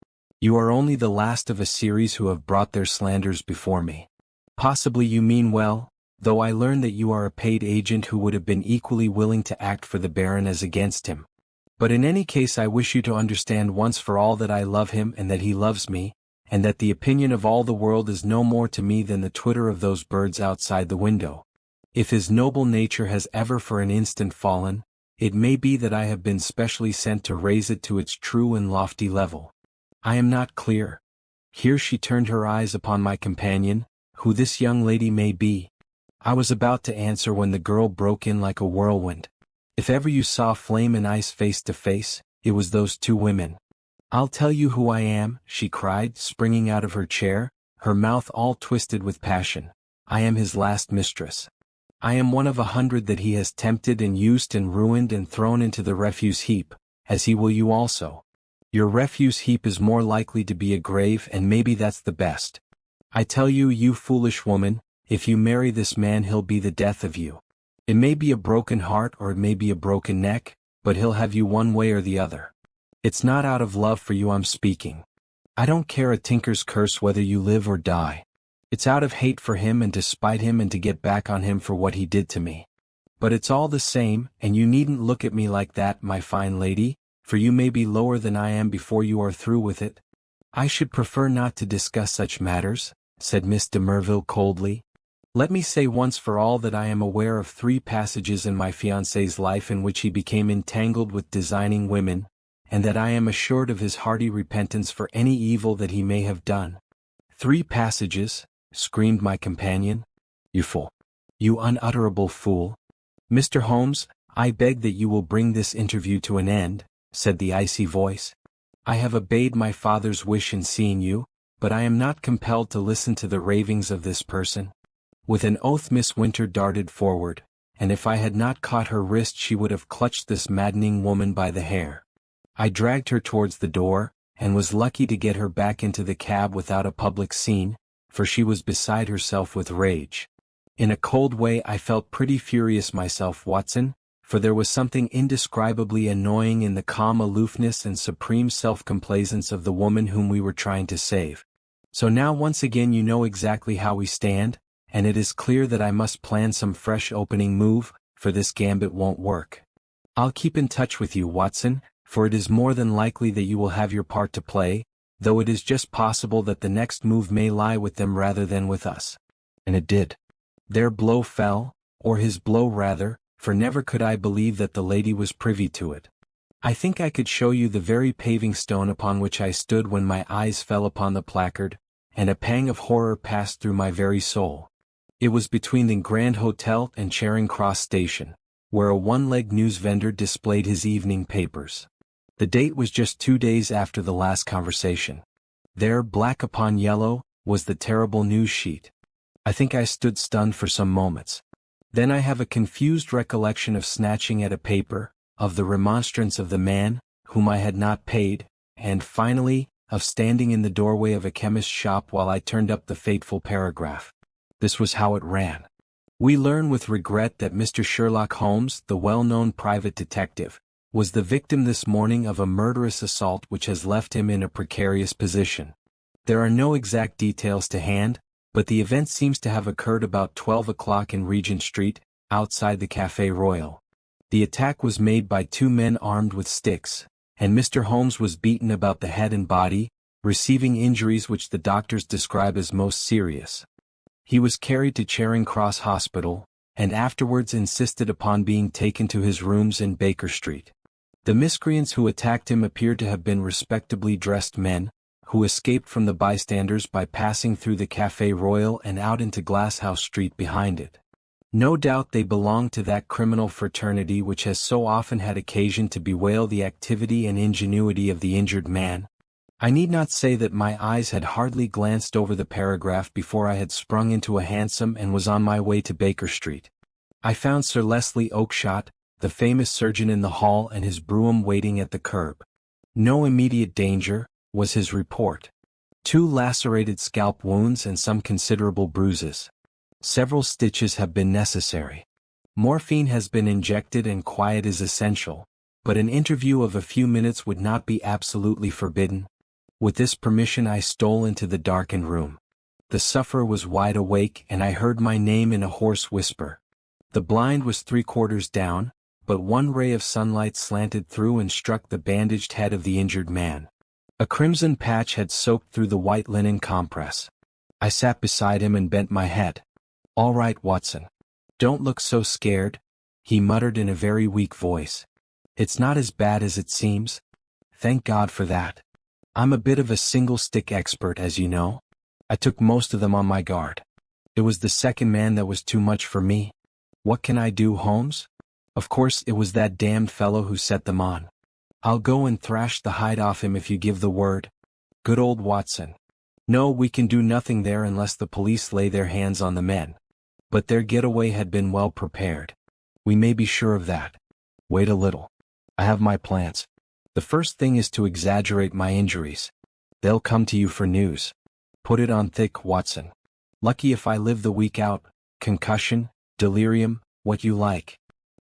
You are only the last of a series who have brought their slanders before me. Possibly you mean well, though I learn that you are a paid agent who would have been equally willing to act for the Baron as against him. But in any case I wish you to understand once for all that I love him and that he loves me, and that the opinion of all the world is no more to me than the twitter of those birds outside the window. If his noble nature has ever for an instant fallen, it may be that I have been specially sent to raise it to its true and lofty level. I am not clear." Here she turned her eyes upon my companion, "who this young lady may be." I was about to answer when the girl broke in like a whirlwind. "If ever you saw flame and ice face to face, it was those two women. I'll tell you who I am," she cried, springing out of her chair, her mouth all twisted with passion. "I am his last mistress. I am one of 100 that he has tempted and used and ruined and thrown into the refuse heap, as he will you also. Your refuse heap is more likely to be a grave, and maybe that's the best. I tell you, you foolish woman, if you marry this man he'll be the death of you. It may be a broken heart or it may be a broken neck, but he'll have you one way or the other. It's not out of love for you I'm speaking. I don't care a tinker's curse whether you live or die. It's out of hate for him and to spite him and to get back on him for what he did to me. But it's all the same, and you needn't look at me like that, my fine lady, for you may be lower than I am before you are through with it." "I should prefer not to discuss such matters," said Miss de Merville coldly. "Let me say once for all that I am aware of 3 passages in my fiancé's life in which he became entangled with designing women, and that I am assured of his hearty repentance for any evil that he may have done." "3 passages?" screamed my companion. "You fool! You unutterable fool! Mr. Holmes, I beg that you will bring this interview to an end," said the icy voice. "I have obeyed my father's wish in seeing you, but I am not compelled to listen to the ravings of this person." With an oath Miss Winter darted forward, and if I had not caught her wrist she would have clutched this maddening woman by the hair. I dragged her towards the door, and was lucky to get her back into the cab without a public scene, for she was beside herself with rage. In a cold way I felt pretty furious myself, Watson, for there was something indescribably annoying in the calm aloofness and supreme self-complacence of the woman whom we were trying to save. "So now once again you know exactly how we stand, and it is clear that I must plan some fresh opening move, for this gambit won't work. I'll keep in touch with you, Watson, for it is more than likely that you will have your part to play, though it is just possible that the next move may lie with them rather than with us." And it did. Their blow fell, or his blow rather, for never could I believe that the lady was privy to it. I think I could show you the very paving stone upon which I stood when my eyes fell upon the placard, and a pang of horror passed through my very soul. It was between the Grand Hotel and Charing Cross Station, where a one-legged news vendor displayed his evening papers. The date was just 2 days after the last conversation. There, black upon yellow, was the terrible news sheet. I think I stood stunned for some moments. Then I have a confused recollection of snatching at a paper, of the remonstrance of the man, whom I had not paid, and finally, of standing in the doorway of a chemist's shop while I turned up the fateful paragraph. This was how it ran. "We learn with regret that Mr. Sherlock Holmes, the well-known private detective, was the victim this morning of a murderous assault which has left him in a precarious position. There are no exact details to hand, but the event seems to have occurred about 12 o'clock in Regent Street, outside the Café Royal. The attack was made by 2 men armed with sticks, and Mr. Holmes was beaten about the head and body, receiving injuries which the doctors describe as most serious. He was carried to Charing Cross Hospital, and afterwards insisted upon being taken to his rooms in Baker Street. The miscreants who attacked him appear to have been respectably dressed men, who escaped from the bystanders by passing through the Café Royal and out into Glasshouse Street behind it. No doubt they belong to that criminal fraternity which has so often had occasion to bewail the activity and ingenuity of the injured man. I need not say that my eyes had hardly glanced over the paragraph before I had sprung into a hansom and was on my way to Baker Street. I found Sir Leslie Oakshott, the famous surgeon in the hall, and his brougham waiting at the curb. No immediate danger, was his report. 2 lacerated scalp wounds and some considerable bruises. Several stitches have been necessary. Morphine has been injected and quiet is essential, but an interview of a few minutes would not be absolutely forbidden. With this permission I stole into the darkened room. The sufferer was wide awake and I heard my name in a hoarse whisper. The blind was 3/4 down, but one ray of sunlight slanted through and struck the bandaged head of the injured man. A crimson patch had soaked through the white linen compress. I sat beside him and bent my head. "All right, Watson. Don't look so scared," he muttered in a very weak voice. "It's not as bad as it seems. Thank God for that. I'm a bit of a single-stick expert, as you know. I took most of them on my guard. It was the second man that was too much for me. What can I do, Holmes? Of course it was that damned fellow who set them on. I'll go and thrash the hide off him if you give the word. Good old Watson. No, we can do nothing there unless the police lay their hands on the men. But their getaway had been well prepared. We may be sure of that. Wait a little. I have my plans. The first thing is to exaggerate my injuries. They'll come to you for news. Put it on thick, Watson. Lucky if I live the week out. Concussion, delirium, what you like.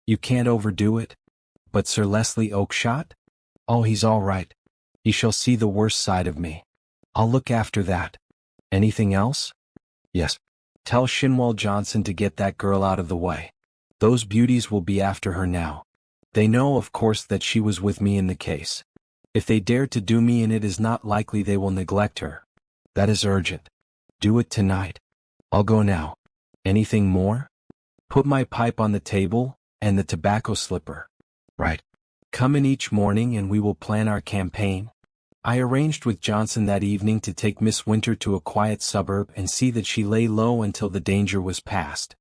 You can't overdo it. But Sir Leslie Oakshott? Oh, he's all right. He shall see the worst side of me. I'll look after that. Anything else? Yes. Tell Shinwell Johnson to get that girl out of the way. Those beauties will be after her now. They know, of course, that she was with me in the case. If they dare to do me in, it is not likely they will neglect her. That is urgent. Do it tonight. I'll go now. Anything more? Put my pipe on the table, and the tobacco slipper. Right. Come in each morning and we will plan our campaign. I arranged with Johnson that evening to take Miss Winter to a quiet suburb and see that she lay low until the danger was past.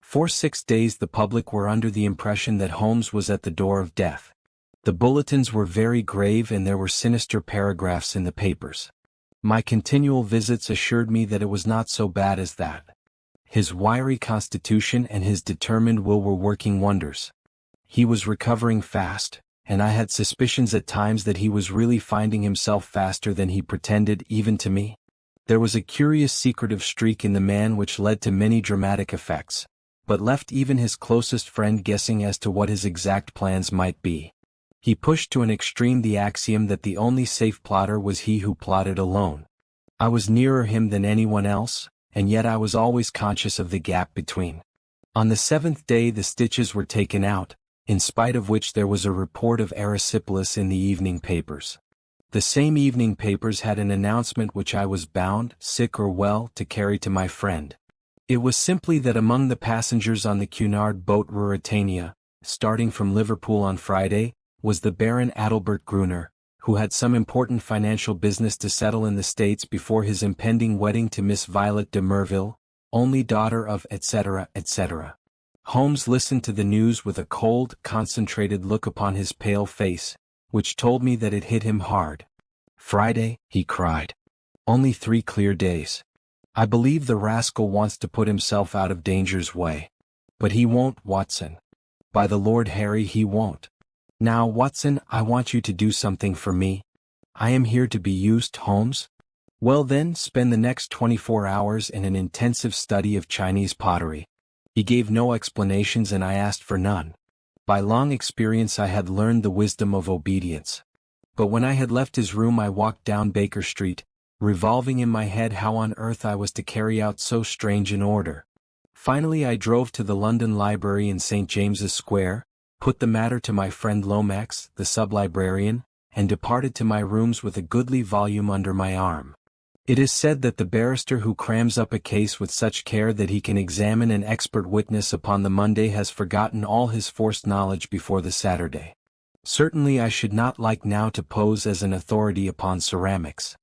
For 6 days the public were under the impression that Holmes was at the door of death. The bulletins were very grave and there were sinister paragraphs in the papers. My continual visits assured me that it was not so bad as that. His wiry constitution and his determined will were working wonders. He was recovering fast, and I had suspicions at times that he was really finding himself faster than he pretended, even to me. There was a curious secretive streak in the man which led to many dramatic effects, but left even his closest friend guessing as to what his exact plans might be. He pushed to an extreme the axiom that the only safe plotter was he who plotted alone. I was nearer him than anyone else, and yet I was always conscious of the gap between. On the 7th day the stitches were taken out, in spite of which there was a report of erysipelas in the evening papers. The same evening papers had an announcement which I was bound, sick or well, to carry to my friend. It was simply that among the passengers on the Cunard boat Ruritania, starting from Liverpool on Friday, was the Baron Adalbert Gruner, who had some important financial business to settle in the States before his impending wedding to Miss Violet de Merville, only daughter of etc., etc. Holmes listened to the news with a cold, concentrated look upon his pale face, which told me that it hit him hard. Friday, he cried. Only 3 clear days. I believe the rascal wants to put himself out of danger's way. But he won't, Watson. By the Lord Harry, he won't. Now, Watson, I want you to do something for me. I am here to be used, Holmes. Well then, spend the next 24 hours in an intensive study of Chinese pottery. He gave no explanations and I asked for none. By long experience I had learned the wisdom of obedience. But when I had left his room I walked down Baker Street, revolving in my head how on earth I was to carry out so strange an order. Finally I drove to the London Library in St. James's Square, put the matter to my friend Lomax, the sub-librarian, and departed to my rooms with a goodly volume under my arm. It is said that the barrister who crams up a case with such care that he can examine an expert witness upon the Monday has forgotten all his forced knowledge before the Saturday. Certainly I should not like now to pose as an authority upon ceramics.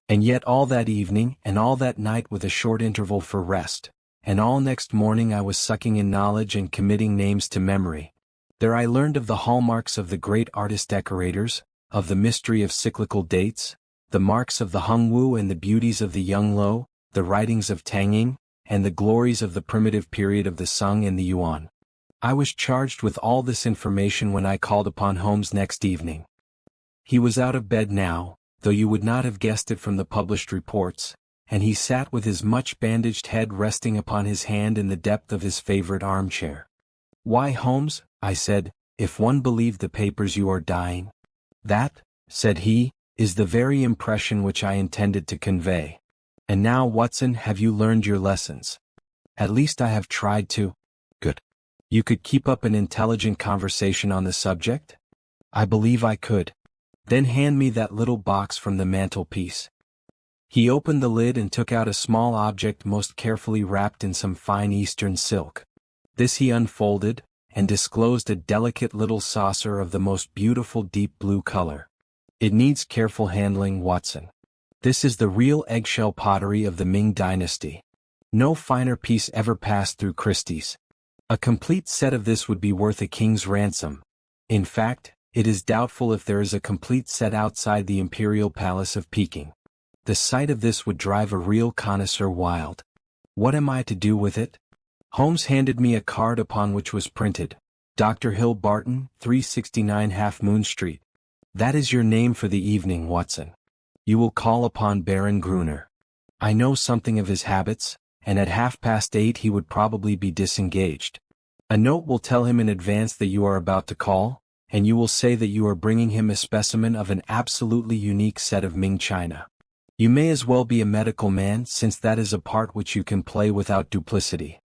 And yet all that evening and all that night with a short interval for rest, and all next morning I was sucking in knowledge and committing names to memory. There I learned of the hallmarks of the great artist-decorators, of the mystery of cyclical dates, the marks of the Hongwu and the beauties of the Yongle, the writings of Tang Ying, and the glories of the primitive period of the Sung and the Yuan. I was charged with all this information when I called upon Holmes next evening. He was out of bed now, though you would not have guessed it from the published reports, and he sat with his much-bandaged head resting upon his hand in the depth of his favorite armchair. "Why, Holmes," I said, "if one believed the papers you are dying." "That," said he, "is the very impression which I intended to convey. And now, Watson, have you learned your lessons?" "At least I have tried to." "Good. You could keep up an intelligent conversation on the subject?" "I believe I could." "Then hand me that little box from the mantelpiece." He opened the lid and took out a small object most carefully wrapped in some fine Eastern silk. This he unfolded, and disclosed a delicate little saucer of the most beautiful deep blue color. "It needs careful handling, Watson. This is the real eggshell pottery of the Ming dynasty. No finer piece ever passed through Christie's. A complete set of this would be worth a king's ransom. In fact, it is doubtful if there is a complete set outside the Imperial Palace of Peking. The sight of this would drive a real connoisseur wild. What am I to do with it?" Holmes handed me a card upon which was printed, "Dr. Hill Barton, 369 Half Moon Street. That is your name for the evening, Watson. You will call upon Baron Gruner. I know something of his habits, and at 8:30 he would probably be disengaged. A note will tell him in advance that you are about to call, and you will say that you are bringing him a specimen of an absolutely unique set of Ming china. You may as well be a medical man, since that is a part which you can play without duplicity.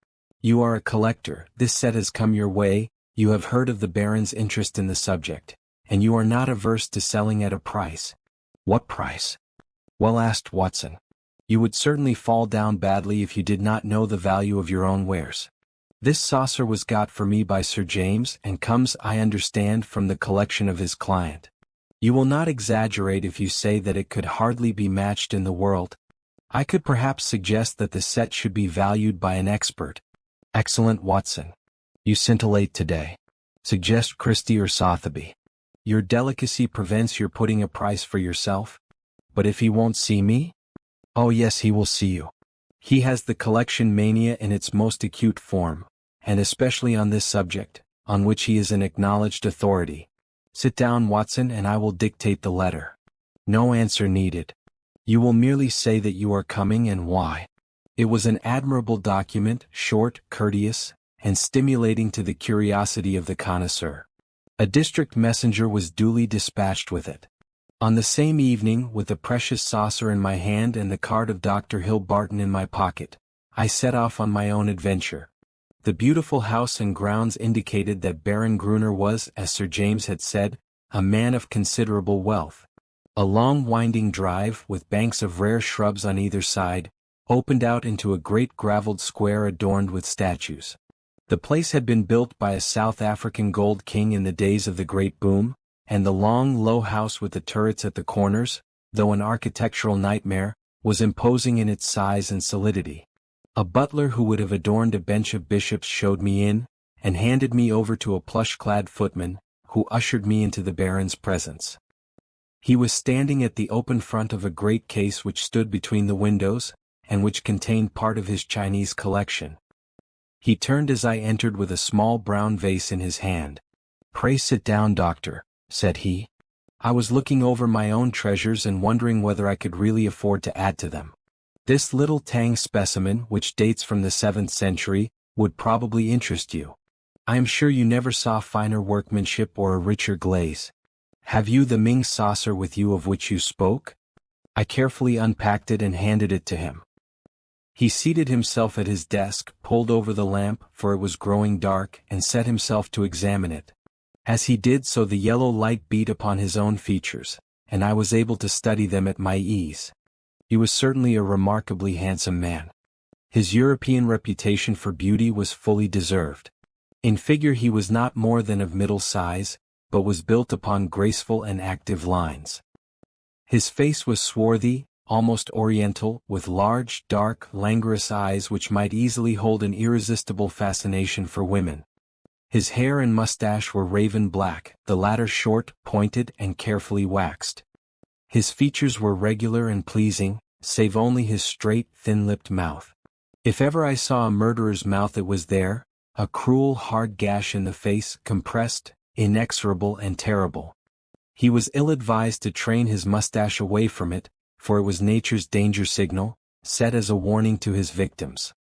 You are a collector, this set has come your way, you have heard of the Baron's interest in the subject, and you are not averse to selling at a price." "What price?" "Well asked, Watson. You would certainly fall down badly if you did not know the value of your own wares. This saucer was got for me by Sir James and comes, I understand, from the collection of his client. You will not exaggerate if you say that it could hardly be matched in the world. I could perhaps suggest that the set should be valued by an expert." "Excellent, Watson. You scintillate today. Suggest Christie or Sotheby. Your delicacy prevents your putting a price for yourself. But if he won't see me?" "Oh yes, he will see you. He has the collection mania in its most acute form, and especially on this subject, on which he is an acknowledged authority. Sit down, Watson, and I will dictate the letter. No answer needed. You will merely say that you are coming and why." It was an admirable document, short, courteous, and stimulating to the curiosity of the connoisseur. A district messenger was duly dispatched with it. On the same evening, with the precious saucer in my hand and the card of Dr. Hill Barton in my pocket, I set off on my own adventure. The beautiful house and grounds indicated that Baron Gruner was, as Sir James had said, a man of considerable wealth. A long winding drive, with banks of rare shrubs on either side, opened out into a great gravelled square adorned with statues. The place had been built by a South African gold king in the days of the Great Boom, and the long, low house with the turrets at the corners, though an architectural nightmare, was imposing in its size and solidity. A butler who would have adorned a bench of bishops showed me in, and handed me over to a plush-clad footman, who ushered me into the Baron's presence. He was standing at the open front of a great case which stood between the windows, and which contained part of his Chinese collection. He turned as I entered with a small brown vase in his hand. "Pray sit down, doctor," said he. I was looking over my own treasures and wondering whether I could really afford to add to them. This little Tang specimen, which dates from the 7th century, would probably interest you. I am sure you never saw finer workmanship or a richer glaze. Have you the Ming saucer with you of which you spoke? I carefully unpacked it and handed it to him. He seated himself at his desk, pulled over the lamp, for it was growing dark, and set himself to examine it. As he did so, the yellow light beat upon his own features, and I was able to study them at my ease. He was certainly a remarkably handsome man. His European reputation for beauty was fully deserved. In figure he was not more than of middle size, but was built upon graceful and active lines. His face was swarthy, almost oriental, with large, dark, languorous eyes which might easily hold an irresistible fascination for women. His hair and mustache were raven black, the latter short, pointed, and carefully waxed. His features were regular and pleasing, save only his straight, thin-lipped mouth. If ever I saw a murderer's mouth it was there, a cruel, hard gash in the face, compressed, inexorable and terrible. He was ill-advised to train his mustache away from it, for it was nature's danger signal, set as a warning to his victims.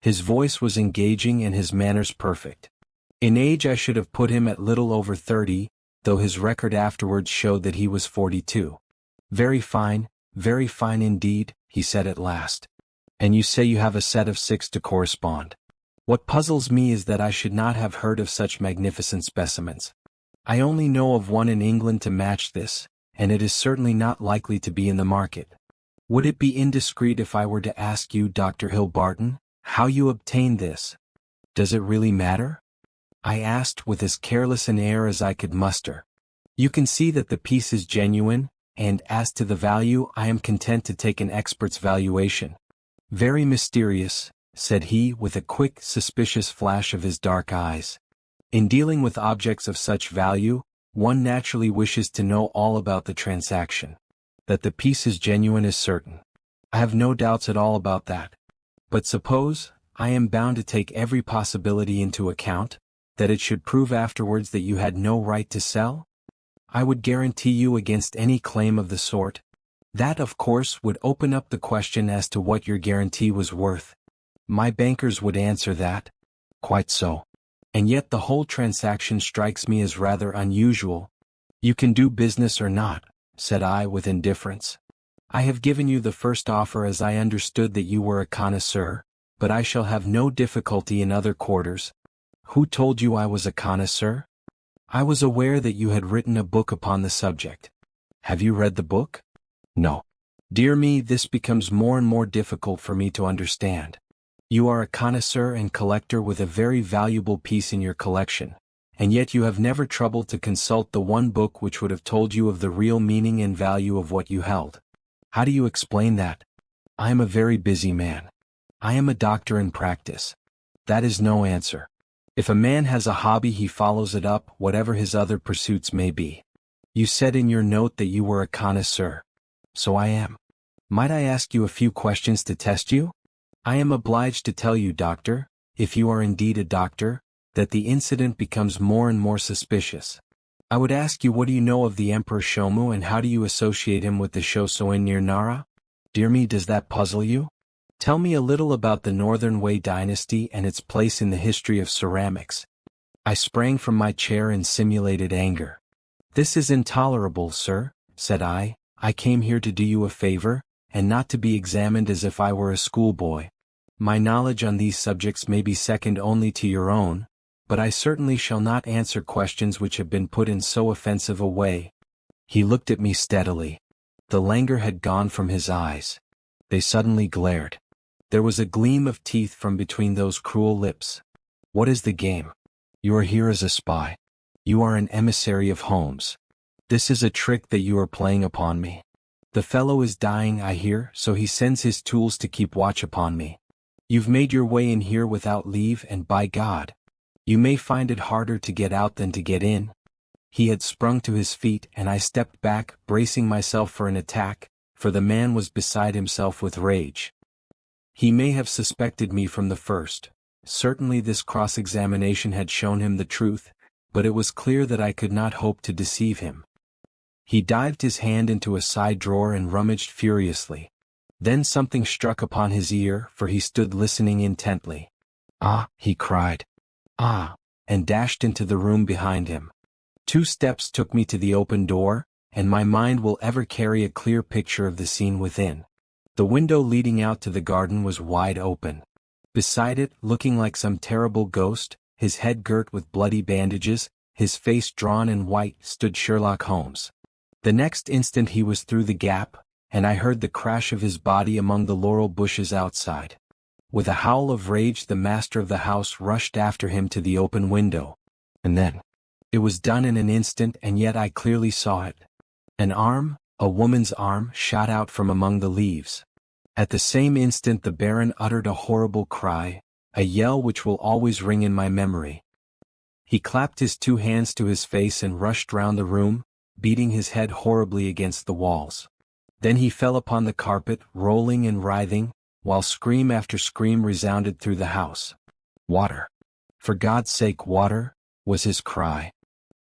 His voice was engaging and his manners perfect. In age I should have put him at little over 30, though his record afterwards showed that he was 42. Very fine indeed, he said at last. And you say you have a set of 6 to correspond. What puzzles me is that I should not have heard of such magnificent specimens. I only know of one in England to match this, and it is certainly not likely to be in the market. Would it be indiscreet if I were to ask you, Dr. Hilbarton, how you obtained this? Does it really matter? I asked with as careless an air as I could muster. You can see that the piece is genuine, and as to the value I am content to take an expert's valuation. Very mysterious, said he with a quick, suspicious flash of his dark eyes. In dealing with objects of such value, one naturally wishes to know all about the transaction. That the piece is genuine is certain. I have no doubts at all about that. But suppose, I am bound to take every possibility into account, that it should prove afterwards that you had no right to sell? I would guarantee you against any claim of the sort. That, of course, would open up the question as to what your guarantee was worth. My bankers would answer that. Quite so. And yet the whole transaction strikes me as rather unusual. You can do business or not, said I with indifference. I have given you the first offer as I understood that you were a connoisseur, but I shall have no difficulty in other quarters. Who told you I was a connoisseur? I was aware that you had written a book upon the subject. Have you read the book? No. Dear me, this becomes more and more difficult for me to understand. You are a connoisseur and collector with a very valuable piece in your collection, and yet you have never troubled to consult the one book which would have told you of the real meaning and value of what you held. How do you explain that? I am a very busy man. I am a doctor in practice. That is no answer. If a man has a hobby he follows it up, whatever his other pursuits may be. You said in your note that you were a connoisseur. So I am. Might I ask you a few questions to test you? I am obliged to tell you, doctor, if you are indeed a doctor, that the incident becomes more and more suspicious. I would ask you, what do you know of the Emperor Shomu and how do you associate him with the Shosoin near Nara? Dear me, does that puzzle you? Tell me a little about the Northern Wei dynasty and its place in the history of ceramics. I sprang from my chair in simulated anger. This is intolerable, sir, said I. I came here to do you a favor, and not to be examined as if I were a schoolboy. My knowledge on these subjects may be second only to your own, but I certainly shall not answer questions which have been put in so offensive a way. He looked at me steadily. The languor had gone from his eyes. They suddenly glared. There was a gleam of teeth from between those cruel lips. What is the game? You are here as a spy. You are an emissary of Holmes. This is a trick that you are playing upon me. The fellow is dying, I hear, so he sends his tools to keep watch upon me. You've made your way in here without leave, and by God, you may find it harder to get out than to get in. He had sprung to his feet and I stepped back, bracing myself for an attack, for the man was beside himself with rage. He may have suspected me from the first. Certainly this cross-examination had shown him the truth, but it was clear that I could not hope to deceive him. He dived his hand into a side drawer and rummaged furiously. Then something struck upon his ear, for he stood listening intently. "Ah!" he cried. "Ah!" and dashed into the room behind him. 2 steps took me to the open door, and my mind will ever carry a clear picture of the scene within. The window leading out to the garden was wide open. Beside it, looking like some terrible ghost, his head girt with bloody bandages, his face drawn and white, stood Sherlock Holmes. The next instant he was through the gap, and I heard the crash of his body among the laurel bushes outside. With a howl of rage the master of the house rushed after him to the open window. And then, it was done in an instant, and yet I clearly saw it. An arm, A woman's arm shot out from among the leaves. At the same instant the Baron uttered a horrible cry, a yell which will always ring in my memory. He clapped his two hands to his face and rushed round the room, beating his head horribly against the walls. Then he fell upon the carpet, rolling and writhing, while scream after scream resounded through the house. "Water! For God's sake, water!" was his cry.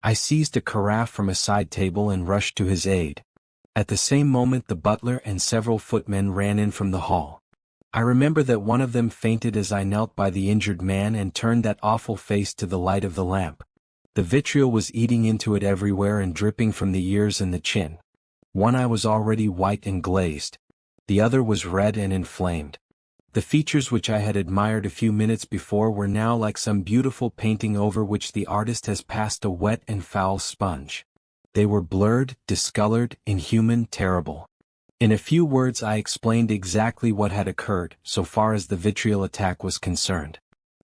I seized a carafe from a side table and rushed to his aid. At the same moment the butler and several footmen ran in from the hall. I remember that one of them fainted as I knelt by the injured man and turned that awful face to the light of the lamp. The vitriol was eating into it everywhere and dripping from the ears and the chin. One eye was already white and glazed. The other was red and inflamed. The features which I had admired a few minutes before were now like some beautiful painting over which the artist has passed a wet and foul sponge. They were blurred, discolored, inhuman, terrible. In a few words I explained exactly what had occurred, so far as the vitriol attack was concerned.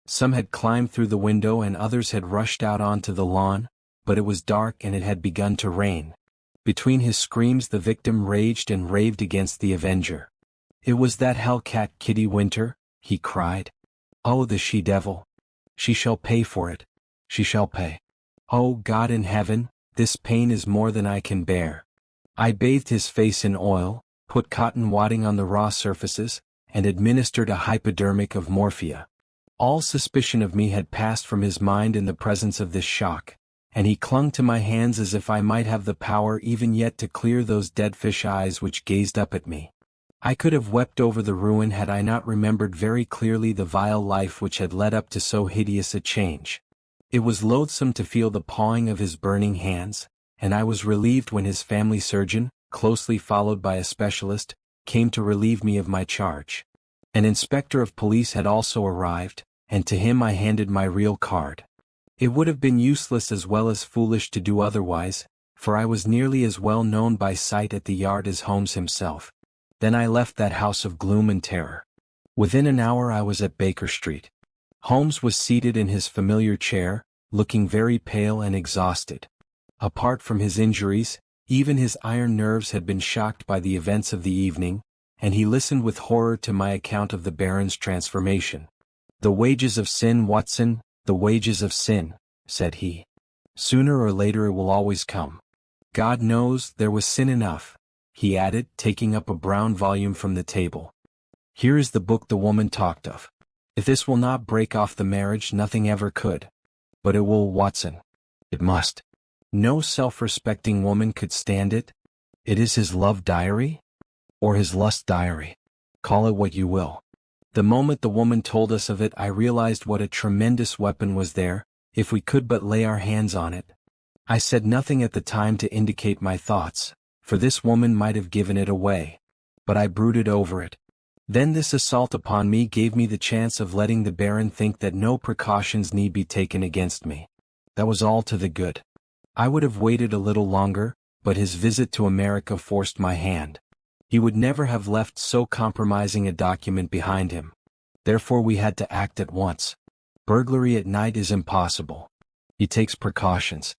Some had climbed through the window and others had rushed out onto the lawn, but it was dark and it had begun to rain. Between his screams the victim raged and raved against the avenger. "It was that hell-cat Kitty Winter," he cried. "Oh, the she-devil! She shall pay for it. She shall pay. Oh, God in heaven, this pain is more than I can bear." I bathed his face in oil, put cotton wadding on the raw surfaces, and administered a hypodermic of morphia. All suspicion of me had passed from his mind in the presence of this shock, and he clung to my hands as if I might have the power even yet to clear those dead fish eyes which gazed up at me. I could have wept over the ruin had I not remembered very clearly the vile life which had led up to so hideous a change. It was loathsome to feel the pawing of his burning hands, and I was relieved when his family surgeon, closely followed by a specialist, came to relieve me of my charge. An inspector of police had also arrived, and to him I handed my real card. It would have been useless as well as foolish to do otherwise, for I was nearly as well known by sight at the Yard as Holmes himself. Then I left that house of gloom and terror. Within an hour I was at Baker Street. Holmes was seated in his familiar chair, looking very pale and exhausted. Apart from his injuries, even his iron nerves had been shocked by the events of the evening, and he listened with horror to my account of the Baron's transformation. "The wages of sin, Watson, the wages of sin," said he. "Sooner or later it will always come. God knows there was sin enough," he added, taking up a brown volume from the table. "Here is the book the woman talked of. If this will not break off the marriage, nothing ever could. But it will, Watson. It must. No self-respecting woman could stand it. It is his love diary? Or his lust diary. Call it what you will." The moment the woman told us of it I realized what a tremendous weapon was there, if we could but lay our hands on it. I said nothing at the time to indicate my thoughts, for this woman might have given it away. But I brooded over it. Then this assault upon me gave me the chance of letting the Baron think that no precautions need be taken against me. That was all to the good. I would have waited a little longer, but his visit to America forced my hand. He would never have left so compromising a document behind him. Therefore we had to act at once. Burglary at night is impossible. He takes precautions.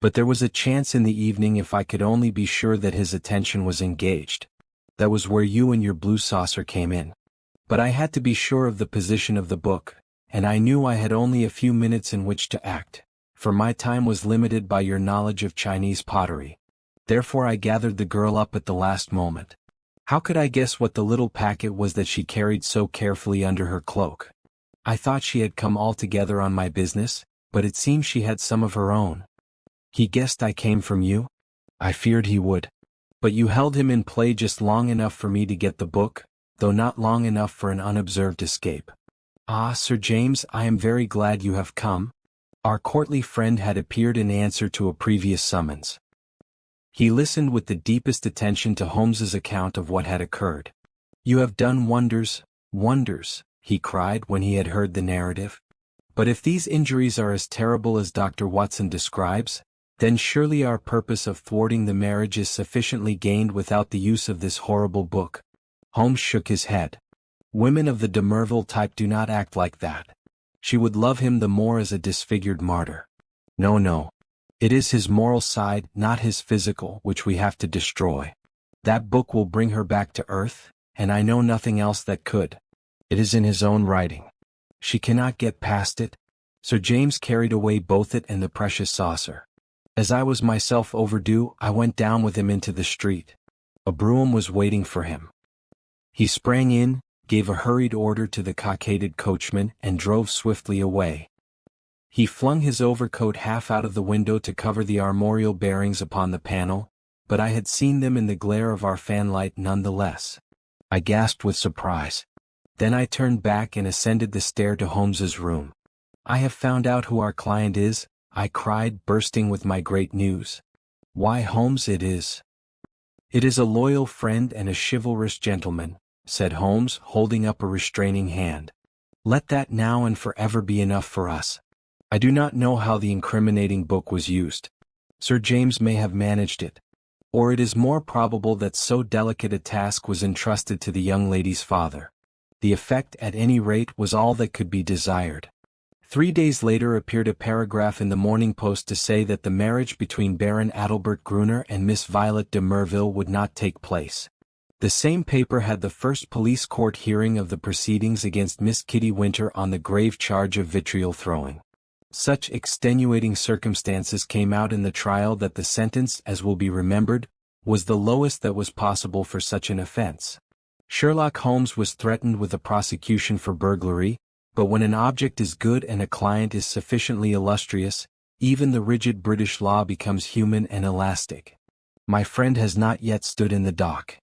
But there was a chance in the evening if I could only be sure that his attention was engaged. That was where you and your blue saucer came in. But I had to be sure of the position of the book, and I knew I had only a few minutes in which to act, for my time was limited by your knowledge of Chinese pottery. Therefore I gathered the girl up at the last moment. How could I guess what the little packet was that she carried so carefully under her cloak? I thought she had come altogether on my business, but it seems she had some of her own. He guessed I came from you? I feared he would. But you held him in play just long enough for me to get the book, though not long enough for an unobserved escape. Ah, Sir James, I am very glad you have come. Our courtly friend had appeared in answer to a previous summons. He listened with the deepest attention to Holmes's account of what had occurred. "You have done wonders, wonders," he cried when he had heard the narrative. "But if these injuries are as terrible as Dr. Watson describes, then surely our purpose of thwarting the marriage is sufficiently gained without the use of this horrible book." Holmes shook his head. "Women of the de Merville type do not act like that. She would love him the more as a disfigured martyr. No, no. It is his moral side, not his physical, which we have to destroy. That book will bring her back to earth, and I know nothing else that could. It is in his own writing. She cannot get past it. Sir James carried away both it and the precious saucer. As I was myself overdue, I went down with him into the street. A brougham was waiting for him. He sprang in, gave a hurried order to the cockaded coachman, and drove swiftly away. He flung his overcoat half out of the window to cover the armorial bearings upon the panel, but I had seen them in the glare of our fanlight none the less. I gasped with surprise. Then I turned back and ascended the stair to Holmes's room. "I have found out who our client is," I cried, bursting with my great news. "Why, Holmes, it is a loyal friend and a chivalrous gentleman," said Holmes, holding up a restraining hand. "Let that now and forever be enough for us. I do not know how the incriminating book was used. Sir James may have managed it. Or it is more probable that so delicate a task was entrusted to the young lady's father. The effect, at any rate, was all that could be desired." 3 days later appeared a paragraph in the Morning Post to say that the marriage between Baron Adalbert Gruner and Miss Violet de Merville would not take place. The same paper had the first police court hearing of the proceedings against Miss Kitty Winter on the grave charge of vitriol throwing. Such extenuating circumstances came out in the trial that the sentence, as will be remembered, was the lowest that was possible for such an offense. Sherlock Holmes was threatened with a prosecution for burglary, but when an object is good and a client is sufficiently illustrious, even the rigid British law becomes human and elastic. My friend has not yet stood in the dock.